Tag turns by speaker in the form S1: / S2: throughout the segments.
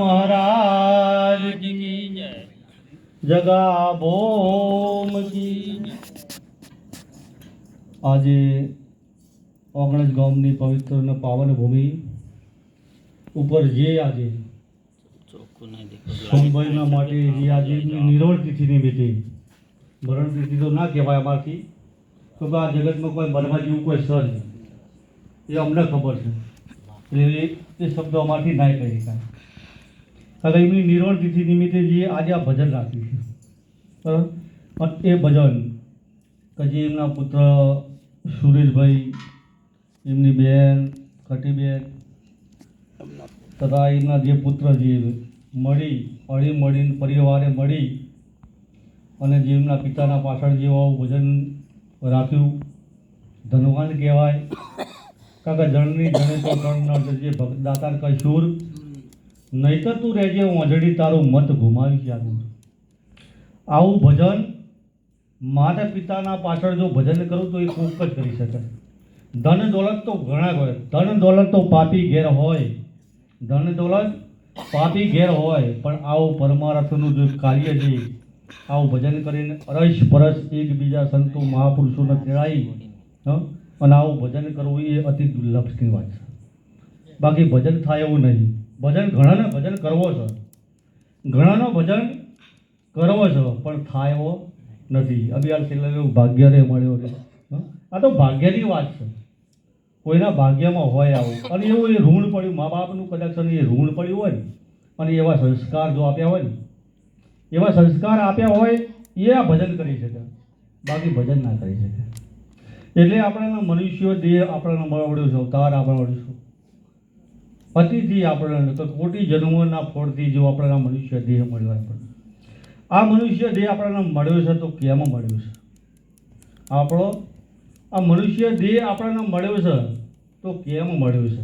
S1: महाराज की जय। जगा भोम की जय। આજે ઓગણજ ગામની પવિત્ર અને પાવન ભૂમિ ઉપર જે આજે સોમભાઈના માટે જે આજે નિર્વળ તિથિ નિમિત્તે, મરણ તિથિ તો ના કહેવાય અમારથી, તો આ જગતમાં કોઈ મરવા જેવું કોઈ સર નહીં, એ અમને ખબર છે, એટલે એ શબ્દો અમારથી ના કહી શકાય. હવે એમની નિર્વળ તિથિ નિમિત્તે જે આજે આ ભજન રાખ્યું છે, બરાબર, એ ભજન કે જે એમના પુત્ર સુરેશભાઈ, એમની બેન કટીબેન તથા એમના જે પુત્ર જે મળીને પરિવારે મળી અને જે એમના પિતાના પાછળ જેવું ભજન રાખ્યું, ધનવાન કહેવાય. કારણ કે જણની જણે તો જણ જે દાતાર કશુર નહીતર તું રહેજે ઓંજડી તારું મત ઘુમાવી છે. આવું ભજન માતા પિતાના પાછળ જો ભજન કરું તો એ કોક જ કરી શકે. ધન દોલત તો ઘણા હોય, ધન દોલત તો પાપી ઘેર હોય, ધન દોલત પાપી ઘેર હોય, પણ આવું પરમાર્થનું જે કાર્ય છે, આવું ભજન કરીને અરસ પરસ એકબીજા સંતો મહાપુરુષોને તેડાઈ અને આવું ભજન કરવું એ અતિ દુર્લભની વાત છે. બાકી ભજન થાય એવું નહીં. ભજન ઘણાને ભજન કરવો છે, ઘણાનો ભજન કરવો છે, પણ થાય એવો નથી. અભિયાન છેલ્લે ભાગ્ય રે મળ્યો રે, આ તો ભાગ્યની વાત છે, કોઈના ભાગ્યમાં હોય આવું. અને એવું એ ઋણ પડ્યું, મા બાપનું કદાચ એ ઋણ પડ્યું હોય ને, અને એવા સંસ્કાર જો આપ્યા હોય ને, એવા સંસ્કાર આપ્યા હોય એ આ ભજન કરી શકે, બાકી ભજન ના કરી શકે. એટલે આપણાના મનુષ્યો દેહ આપણને મળ્યો છે, અવતાર આપણે મળ્યું છે, અતિથી આપણને તો કોટી જન્મોના ફળથી જો આપણા મનુષ્ય દેહ મળ્યો આપણને. આ મનુષ્ય દેહ આપણને મળ્યો છે તો કેમ મળ્યો છે? આપણો આ મનુષ્ય દેહ આપણને મળ્યો છે તો કેમ મળ્યો છે?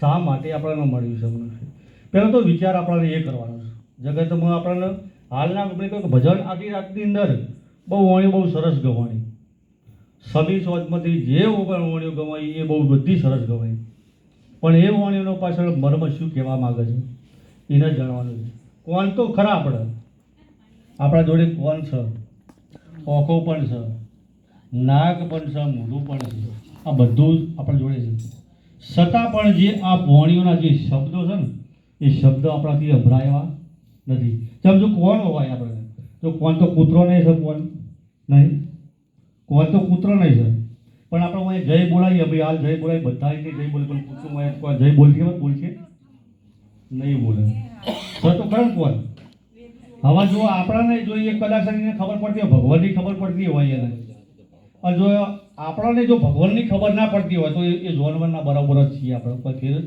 S1: શા માટે આપણને મળ્યું છે મનુષ્ય? પહેલો તો વિચાર આપણને એ કરવાનો છે. જગતમાં આપણને હાલના ભજન આખી રાતની અંદર બહુ વાણીઓ બહુ સરસ ગવાણી, સમી સોચમાંથી જે વાણીઓ ગવાઈ એ બહુ બધી સરસ ગવાઈ, પણ એ વાણીઓનો પાછળ મર્મ શું કહેવા માગે છે એને જાણવાનું છે. કોણ તો ખરા આપણા જોડે કોણ છે, ઓખો પણ છે, નાક પણ છે, મોઢું પણ છે, આ બધું જ આપણા જોડે છે. છતાં પણ જે આ વાણીઓના જે શબ્દો છે ને, એ શબ્દ આપણાથી અભરાયા નથી. જેમ જો કોણ હોય આપણે, તો કોણ તો કૂતરો નહીં છે, કોણ નહીં, કોણ તો કૂતરો નહીં છે, પણ આપણે જય બોલાવીએ ભાઈ, હાલ જય બોલાવી, બધા જય બોલે, પણ કૂતરું જય બોલતી હોય બોલશે નહીં, બોલે તો ખરું કોણ. હવે જો આપણાને જોઈએ કદાચ એને ખબર પડતી હોય, ભગવાનની ખબર પડતી હોય એને, અને જો આપણાને જો ભગવાનની ખબર ના પડતી હોય તો એ જોનવરના બરાબર જ છીએ આપણે. પછી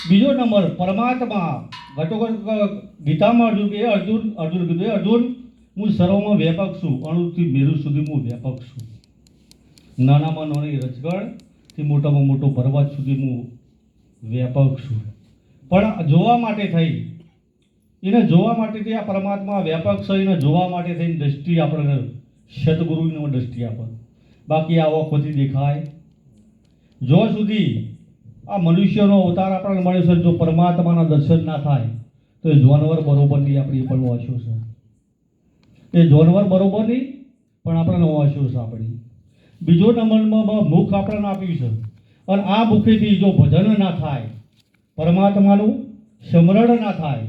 S1: બીજો નંબર પરમાત્મા ગીતામાં અર્જુન કીધું, અર્જુન હું સર્વમાં વ્યાપક છું, અણુથી મેરુ સુધી હું વ્યાપક છું. નાનામાં નાની રજગણથી મોટામાં મોટો પર્વત સુધી હું વ્યાપક છું. પણ જોવા માટે થઈ, એને જોવા માટેથી આ પરમાત્મા વ્યાપક છે, એને જોવા માટે થઈને દ્રષ્ટિ આપણને સદગુરુની દ્રષ્ટિ આપે. બાકી આ ઓખોથી દેખાય જો સુધી આ મનુષ્યનો અવતાર આપણને મળે છે, જો પરમાત્માના દર્શન ના થાય તો એ જાનવર બરોબરની આપણી પણ વાંચ્યો છે, એ જાનવર બરોબરની પણ આપણને વાંચ્યો છે આપણી. બીજો નંબરમાં મુખ આપણને આપ્યું છે, અને આ મુખેથી જો ભજન ના થાય, પરમાત્માનું સ્મરણ ના થાય,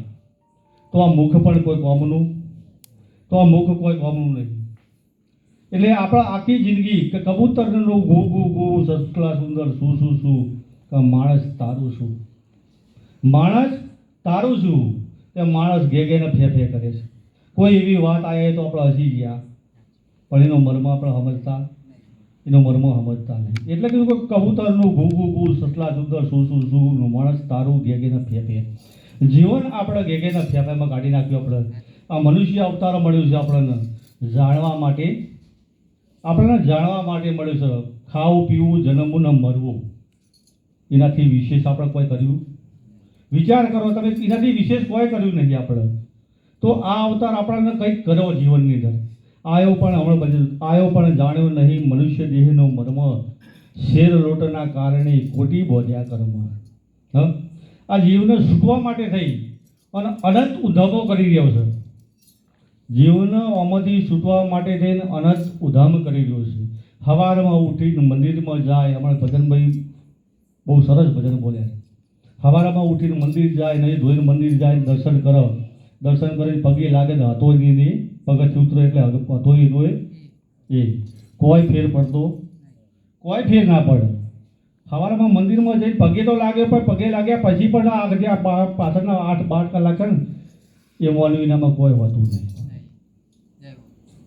S1: તો આ મુખ પણ કોઈ કામનું, તો આ મુખ કોઈ કામનું નહીં. એટલે આપણા આખી જિંદગી કે કબૂતરનું ગુ ગુ ગુ, સસલા સુંદર શું શું શું, કે માણસ તારું શું, માણસ તારું શું, કે માણસ ઘેને ફે ફે કરે છે. કોઈ એવી વાત આવે તો આપણે હસી ગયા, પણ એનો મર્મ આપણે સમજતા, એનો મર્મ સમજતા નહીં. એટલે કે કબૂતરનું ઘુ ઘુ ઘુ, સસલા સુંદર શું શું શું, માણસ તારું ઘેને ફે ફે. જીવન આપણે ઘેના ફેફામાં કાઢી નાખ્યું. આપણે આ મનુષ્ય અવતાર મળ્યું છે આપણને જાણવા માટે, આપણને જાણવા માટે મળ્યું છે. ખાવું પીવું, જન્મવું ને મરવું, એનાથી વિશેષ આપણે કોઈ કર્યું? વિચાર કરો તમે, એનાથી વિશેષ કોઈ કર્યું નથી આપણે. તો આ અવતાર આપણને કંઈક કરો જીવનની અંદર. આયો પણ જાણ્યો નહીં મનુષ્ય દેહનો મર્મ, શેર લોટના કારણે કોટી બોધ્યા કર્મ. આ જીવને સુખવા માટે થઈ અને અનંત ઉદ્ધામો કરી રહ્યો છે. જીવને આમાંથી છૂટવા માટે થઈને અનંત ઉદ્ધામ કરી રહ્યો છે. સવારમાં ઉઠીને મંદિરમાં જાય. અમારા ભજનભાઈ બહુ સરસ ભજન બોલ્યા. સવારમાં ઉઠીને મંદિર જાય, નહીં ધોઈને મંદિર જાય, દર્શન કરો, દર્શન કરીને પગે લાગે ને હતો નહીં, પગથી ઉતરે એટલે હતો હોય એ કોઈ ફેર પડતો, કોઈ ફેર ના પડે. સવારમાં મંદિરમાં જઈને પગે તો લાગે, પણ પગે લાગ્યા પછી પણ આ પાછળના 8-12 કલાક છે ને એ મોનવીનામાં કોઈ હોતું નહીં.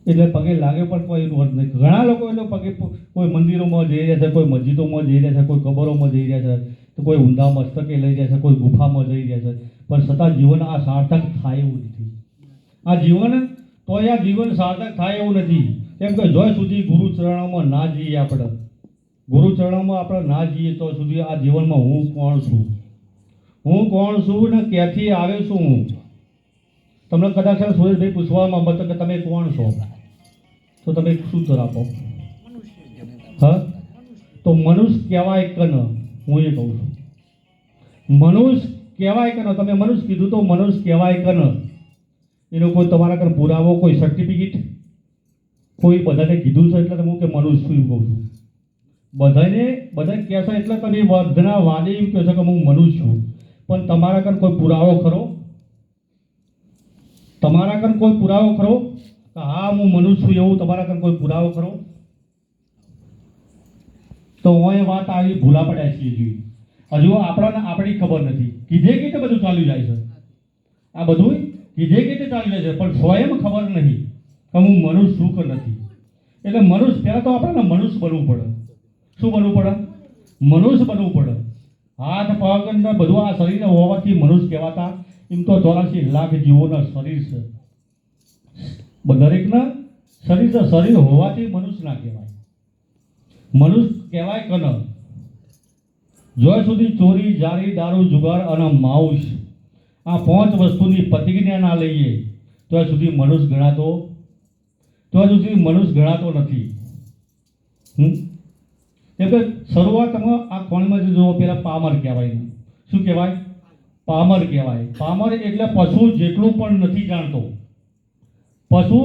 S1: એટલે પગે લાગે પણ કોઈ એનું અર્થ નહીં. ઘણા લોકો એટલે પગે કોઈ મંદિરોમાં જઈ રહ્યા છે, કોઈ મસ્જિદોમાં જઈ રહ્યા છે, કોઈ કબરોમાં જઈ રહ્યા છે, તો કોઈ ઊંધા મસ્તકે લઈ રહ્યા છે, કોઈ ગુફામાં જઈ રહ્યા છે, પણ છતાં જીવન આ સાર્થક થાય એવું નથી. આ જીવન તોય આ જીવન સાર્થક થાય એવું નથી. કેમ કે જો સુધી ગુરુચરણોમાં ના જઈએ, આપણે ગુરુચરણોમાં આપણે ના જઈએ તો સુધી આ જીવનમાં હું કોણ છું, હું કોણ છું ને ક્યાંથી આવ્યો છું હું. તમને કદાચ સુરેશભાઈ પૂછવામાં મત કે તમે કોણ છો, તો તમે શું ઉત્તર આપો? હા, તો મનુષ્ય કહેવાય કે ન? હું એ કહું છું મનુષ્ય કહેવાય કે ન? તમે મનુષ્ય કીધું તો મનુષ્ય કહેવાય કે ન? એનો કોઈ તમારા ઘર પુરાવો, કોઈ સર્ટિફિકેટ, કોઈ બધાને કીધું છે એટલે હું કે મનુષ્ય શું કહું છું? બધા કહેશે એટલે તમે વધના વાદે એમ કહો છો કે હું મનુષ્ય છું, પણ તમારા ઘર કોઈ પુરાવો ખરો? તમારા ઘર કોઈ પુરાવો ખરો કે હા હું મનુષ્ય છું એવું તમારા ઘર કોઈ પુરાવો ખરો? તો હું એ વાત આવી ભૂલા પડ્યા છીએ. હજુ આપણને આપણી ખબર નથી. કીધે કીધે બધું ચાલ્યું જાય છે. આ બધું કીધે કીધે ચાલ્યું જાય છે, પણ સ્વયં ખબર નહીં કે હું મનુષ્ય છું કે નથી. એટલે મનુષ્ય પહેલાં તો આપણને મનુષ્ય બનવું પડે. શું બનવું પડે? મનુષ્ય બનવું પડે. હાથ પગ ને બધું આ શરીર હોવાથી મનુષ્ય કહેવાતા. એમ તો 84 લાખ જીવોના શરીર છે. દરેકના શરીર હોવાથી મનુષ્ય ના કહેવાય. મનુષ્ય કહેવાય કે ન? જ્યાં સુધી ચોરી, જારી, દારૂ, જુગાર અને માંસ આ 5 વસ્તુની પ્રતિજ્ઞા ના લઈએ ત્યાં સુધી મનુષ્ય ગણાતો નથી. કેમ કે શરૂઆતમાં આ કોણમાં જુઓ પેલા પામર કહેવાય. શું કહેવાય? પામર કહેવાય. પામર એટલે પશુ જેટલું પણ નથી જાણતો. પશુ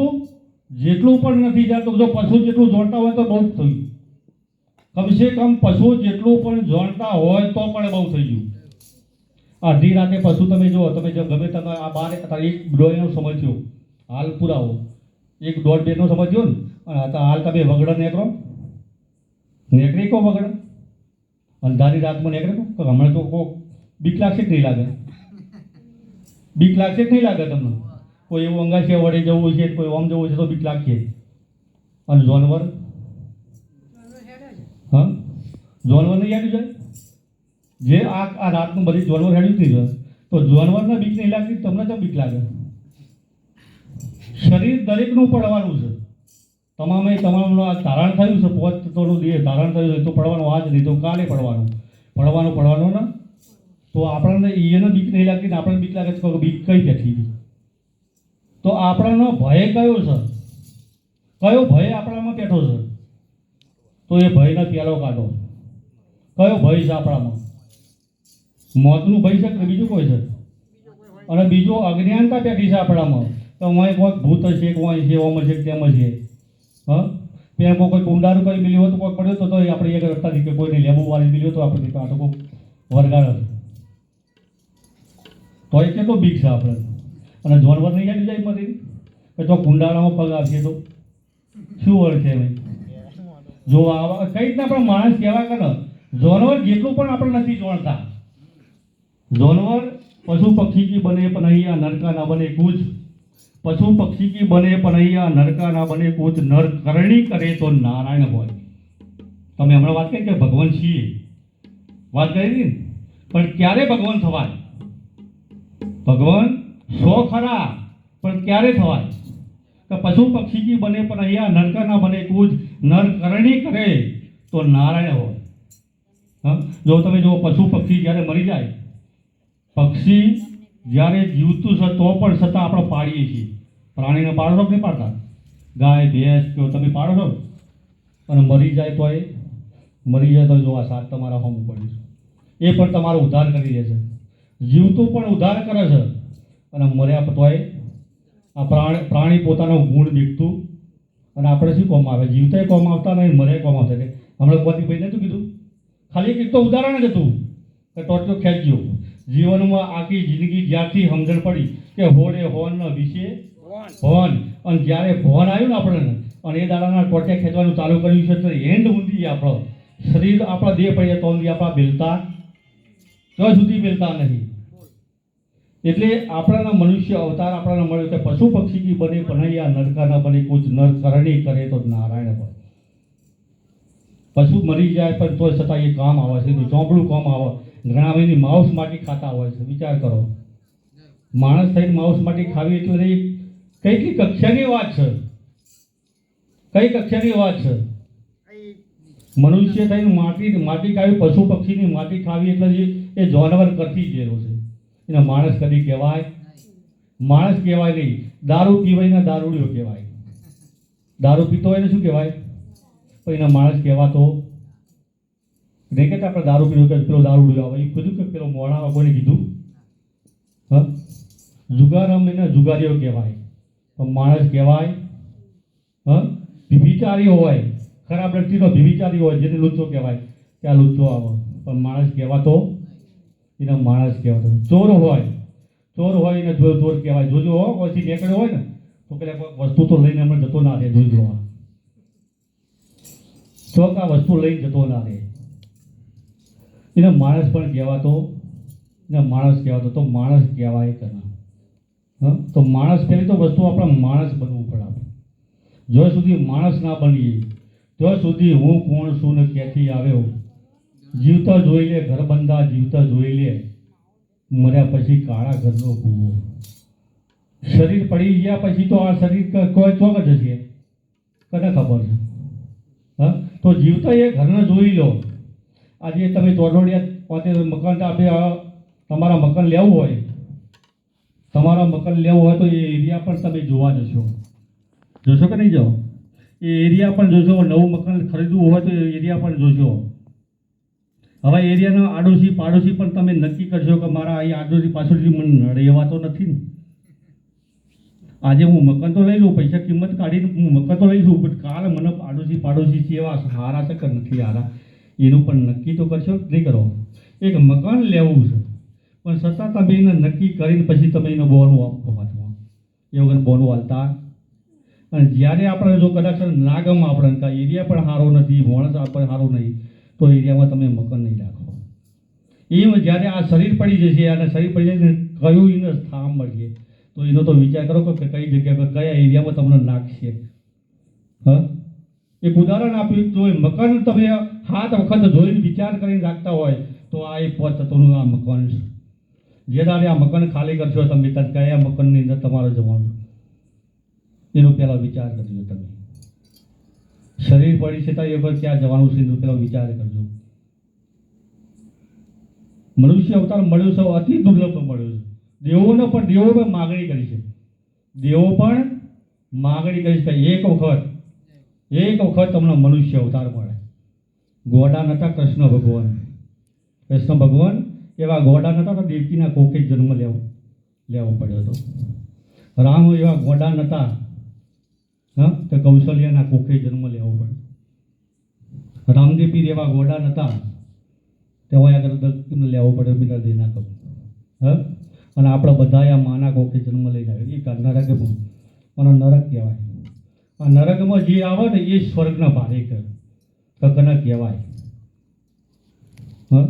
S1: જેટલું પણ નથી જાણતો. જો પશુ જેટલું જાણતા હોય તો બહુ થયું. કમસે કમ પશુ જેટલું પણ જાણતા હોય તો પણ બહુ થઈ ગયું. અડધી રાતે પશુ તમે જુઓ, તમે જો ગમે તમે આ બાર એક ડોયનો સમજ્યો હાલ પુરાવો, 1-1.5 નો સમજ્યો ને, અને હાલ તમે વગડા નેકરી કો વગડા અંધારી રાતમાં નેકરે કો હમણાં તો કો બીક લાગશે કે નહીં લાગે? બીક લાગશે કે નહીં લાગે તમને? કોઈ એવું અંગાશે વડે જવું છે, કોઈ ઓમ જવું છે તો બીક લાગશે. અને જાનવર, હા જાનવર નહીં યાદ જાય જે આ રાતનું બધી જાનવર હેડ્યું નહીં જાય તો જાનવરને બીક નહીં લાગતી, તમને તો બીક લાગે. શરીર દરેકનું પડવાનું છે. તમામનું આ ધારણ થયું છે, 5 તત્વોનું દેહ ધારણ થયું છે, તો પડવાનું આજ નહીં તો કાલે પડવાનું ને. તો આપણને એને બીક નહીં લાગતી ને આપણને બીક લાગે તો બીક કઈ બેઠી? તો આપણનો ભય કયો છે? કયો ભય આપણામાં બેઠો છે? તો એ ભયને પેલો કાઢો. કયો ભય છે આપણામાં? મોતનું ભય છે કે બીજું કોઈ છે? અને બીજો અજ્ઞાનતા બેઠી છે આપણામાં. તો હું કોઈ ભૂત હશે, કોઈ છે, ઓમ હશે, તેમ હશે. હા, ત્યાં કોઈ કુંડારું કરી મિલ્યું હોય તો કોઈ પડ્યો તો આપણે એક રસ્તા કે કોઈને લેબુ વાળી મિલ્યો તો આપણે આ તો કોઈ વરગાડ તો એ કેટલો બીક છે આપણે. અને જાનવર નહીં આવી જાય મરી કે તો કુંડાળામાં પગ આપીએ તો શું વળ છે ભાઈ? જો આવા કઈ રીતના આપણે માણસ કહેવાય કે ન? જાનવર જેટલું પણ આપણે નથી જાણતા. જાનવર પશુ પક્ષી કી બને પનૈયા નરકા ના બને કૂચ. પશુ પક્ષી કી બને પનૈયા નરકા ના બને કૂચ. નર કરણી કરે તો નારાયણ હોય. તમે હમણાં વાત કરી કે ભગવાન છીએ, વાત કરી ને, પણ ક્યારે ભગવાન થવાય? ભગવાન સો ખરા, પણ ક્યારે થવાય? કે પશુ પક્ષી કી બને પનૈયા નરકા ના બને કૂચ. નર કરણી કરે તો નારાયણ હોય. હા, જો તમે જો પશુ પક્ષી જ્યારે મરી જાય, પક્ષી જ્યારે જીવતું છે તો પણ છતાં આપણે પાડીએ છીએ. પ્રાણીને પાડો છો કે નહીં પાડતા? ગાય ભેંસ કે તમે પાડો છો, અને મરી જાય તો જો આ સાત તમારા હોમ પડ્યું છે, એ પણ તમારો ઉદ્ધાર કરી દે છે. જીવતું પણ ઉદ્ધાર કરે છે અને મર્યા તોય આ પ્રાણી પોતાનો ગુણ બીકતું અને આપણે શું કોમ આવે, જીવતાય કોમ આવતા નહીં, મર્યા કોમ આવતા. હમણાં કોતી ભાઈ નતું કીધું, ખાલી એક તો ઉદાહરણ જ હતું કે ટોટલો ખેંચજો. જીવનમાં આખી જિંદગી જ્યારથી સમજણ પડી કે હોડે હોન વિશે હોન, અને જ્યારે ભોન આવ્યું ને આપણને અને એ દાડાના ટોટિયા ખેંચવાનું ચાલુ કર્યું છે તો એન્ડ ઊંધી આપણો શરીર આપણા દેહ પડીએ તો ઊંધી આપણા બેલતા ત્યાં સુધી બેલતા નહીં. એટલે આપણાના મનુષ્ય અવતાર આપણાને મળ્યો કે પશુ પક્ષી બને ભણૈયા નરકા ન બને, કુછ નર કરણી કરે તો નારાયણ બને. પશુ મરી જાય પણ તોય છતાં એ કામ આવે છે, એનું ચોપડું કામ આવે. ઘણા એની માઉસ માટી ખાતા હોય છે. વિચાર કરો, માણસ થઈને માઉસ માટી ખાવી એટલે કઈ કક્ષાની વાત છે, કઈ કક્ષાની વાત છે. મનુષ્ય થઈને માટી ખાવી, પશુ પક્ષીની માટી ખાવી એટલે એ જાનવર કરતી જેલો છે. એને માણસ કદી કહેવાય? માણસ કહેવાય નહીં. દારૂ પીવાય ને દારૂડિયો કહેવાય. દારૂ પીતો હોય ને શું કહેવાય? પણ એના માણસ કહેવાતો નહીં. કહેતા આપણે દારૂ પીવો કે પેલો દારૂડિયો આવે, એ કીધું કે પેલો મોણામાં કોઈને કીધું? હા, જુગાર રમીને જુગારીઓ કહેવાય, પણ માણસ કહેવાય? હા, ભિભિચારી હોય, ખરાબ વ્યક્તિનો ભિભિચારી હોય, જેને લુચ્ચો કહેવાય કે આ લુચ્ચો આવે, પણ માણસ કહેવાતો એને માણસ કહેવાતો. ચોર હોય એને ચોર કહેવાય. જોજો હો, કોઈથી નીકળ્યો હોય ને તો પેલા કોઈ વસ્તુ તો લઈને હમણાં જતો ના રહે. જોજો ચોક આ વસ્તુ લઈને જતો ના રહે. એને માણસ પણ કહેવાતો, એને માણસ કહેવાતો. તો માણસ કહેવાય કે ના? હા, તો માણસ પહેલી તો વસ્તુ આપણે માણસ બનવું પડે. આપણે જ્યાં સુધી માણસ ના બનીએ ત્યાં સુધી હું કોણ છું ને ક્યાંથી આવ્યો, જીવતા જોઈ લે ઘર બંધા, જીવતા જોઈ લે મર્યા પછી કાળા ઘરનો કૂવો. શરીર પડી ગયા પછી તો આ શરીર કોઈ ચોક જ હશે, કને ખબર છે? હા, તો જીવતા એ ઘરને જોઈ લો. આજે તમે તોડોડિયા પોતે મકાન આપણે તમારા મકાન લેવું હોય, તો એ એરિયા પણ તમે જોવા જશો કે નહીં જાઓ? એ એરિયા પણ જોશો. નવું મકાન ખરીદવું હોય તો એ એરિયા પણ જોશો. હવે એરિયાના આડોશી પાડોશી પણ તમે નક્કી કરશો કે મારા અહીં આડોશી પાછળથી મને રહેવાતો નથી ને. આજે હું મકાન તો લઈ લઉં, પૈસા કિંમત કાઢીને હું મકાન તો લઈ લઉં, પણ કાલે મને આડોશી પાડોશી છે એવા હારા છે કે નથી હારા એનું પણ નક્કી તો કરશો નહીં કરો? એક મકાન લેવું છે પણ છતાં તમે એને નક્કી કરીને પછી તમે એને બોનું આપો હાથમાં, એ વગર બોનું હાલતા. અને જ્યારે આપણે જો કદાચ ના ગમે આપણે કાં એરિયા પણ સારો નથી, માણસ પણ સારું નહીં, તો એરિયામાં તમે મકાન નહીં રાખો. એમ જ્યારે આ શરીર પડી જશે અને શરીર પડી જાય ને કયું એને સ્થાન મળશે તો એનો તો વિચાર કરો કે કઈ જગ્યા પર કયા એરિયામાં તમને નાખશે. હા, એક ઉદાહરણ આપ્યું. જો મકાન તમે 7 વખત જોઈને વિચાર કરીને રાખતા હોય તો આ એક તત્વનું આ મકાન છે. જે દાડે આ મકાન ખાલી કરશો તમે ત્યારે કયા મકાનની અંદર તમારે જવાનું એનો પહેલાં વિચાર કરજો. તમે શરીર પડી છે ત્યાં એ વખત ક્યાં જવાનું છે એનો પહેલાં વિચાર કરજો. મનુષ્ય અવતાર મળ્યો છે, અતિ દુર્લભ મળ્યો છે. દેવો પણ માગણી કરી છે. દેવો પણ માગણી કરી છે એક વખત તમને મનુષ્ય અવતાર મળે. ગોડા નતા કૃષ્ણ ભગવાન એવા ગોડા નતા તો દેવકીના કોકે જન્મ લેવો પડ્યો હતો. રામ એવા ગોડા નતા, હા, તો કૌશલ્યાના કોકે જન્મ લેવો પડ્યો. રામદેવ પીર એવા ગોડા નતા, તેવા આગળ લેવો પડ્યો. બીજા દે ના કહું. હા, અને આપણે બધા આ માના કોકે જન્મ લઈને આવે એ નરકમાં, અને નરક કહેવાય. આ નરકમાં જે આવે ને એ સ્વર્ગના ભારે કને કહેવાય. હા,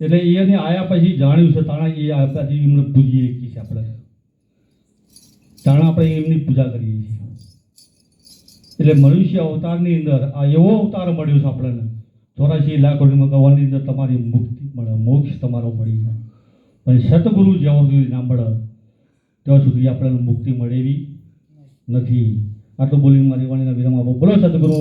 S1: એટલે એને આયા પછી જાણ્યું છે તાણા એ પછી એમને પૂજીએ છીએ આપણે, તાણા આપણે એમની પૂજા કરીએ છીએ. એટલે મનુષ્ય અવતારની અંદર આ એવો અવતાર મળ્યો છે આપણને 84 લાખ કવરની અંદર તમારી મુક્તિ મળે, મોક્ષ તમારો મળી જાય. પણ સતગુરુ જ્યાં સુધી ના મળે ત્યાં સુધી આપણને મુક્તિ મળેવી નથી. આટલું બોલીને મારી વાણીના વિરામ આપો. બોલો સતગુરુ.